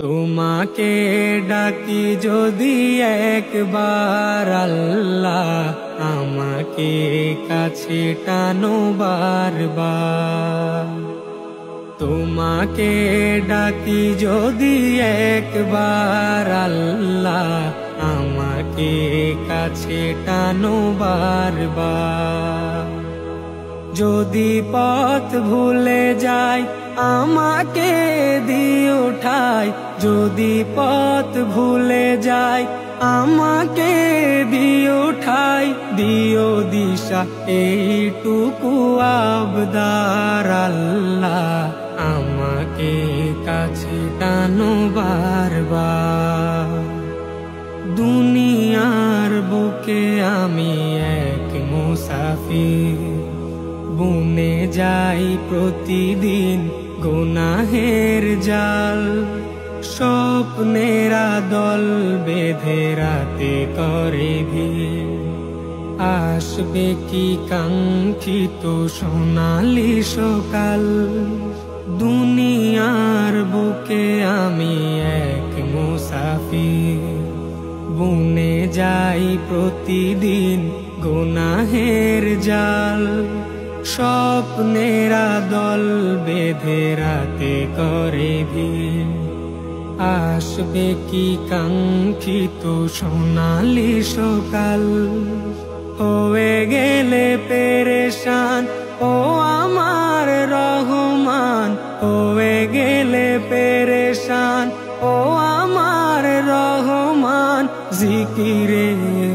তোমাকে ডাকি যদি একবার আল্লাহ, আমাকে কাছে টানো বারবার। তোমাকে ডাকি যদি একবার আল্লাহ, আমাকে কাছে টানো বারবার। যদি পথ ভুলে যাই আমাকে দিও ঠাই, যদি পথ ভুলে যাই আমাকে দিও ঠাই, দিও দিশা এইটুকু আবদার আল্লাহ, আমাকে কাছে টানো বারবার। দুনিয়ার বুকে আমি এক মুসাফির, বুনে যাই প্রতিদিন গুনাহের জাল। স্বপ্নেরা দল বেঁধে রাতে করে ভিড়, আসবে কি কাঙ্ক্ষিত সোনালি সকাল। দুনিয়ার বুকে আমি এক মুসাফির, বুনে যাই প্রতিদিন গুনাহের জাল। স্বপ্নেরা দল বেঁধে রাতে করে ভিড়, আসবে কি কাঙ্ক্ষিত সোনালি সকাল। হয়ে গেলে পেরেশান ও আমার রহমান, হয়ে গেলে পেরেশান ও আমার রহমান। জিকিরে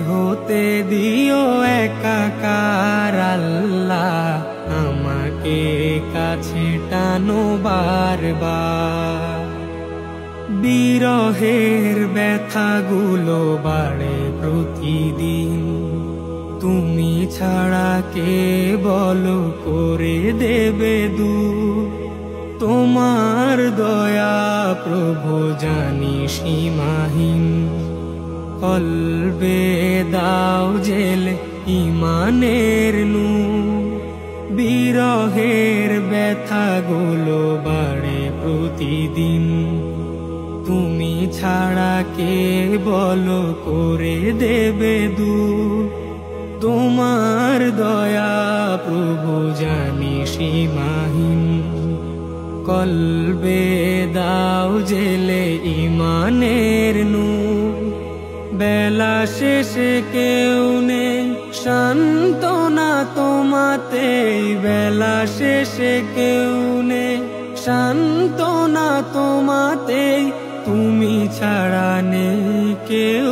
হতে দিও একাকার আল্লাহ, আমাকে কাছে টানো বারবার। বিরহের ব্যথাগুলো বাড়ে প্রতিদিন, তুমি ছাড়া কে বলো করে দেবে দূর। তোমার দয়া প্রভু জানি সীমাহীন, কলবে দাও জেলে ইমানের নূর। বিরহের ব্যথাগুলো বাড়ে প্রতিদিন, তুমি ছাড়া কে বলো করে দেবে দূর। তোমার দয়া প্রভু জানি সীমাহীন, কলবে দাও জেলে ইমানের নূর। বেলা শেষে কেউ নেই সান্ত্বনা তোমাতেই, বেলা শেষে কেউ নেই সান্ত্বনা তোমাতেই। তুমি ছাড়া নেই কেউ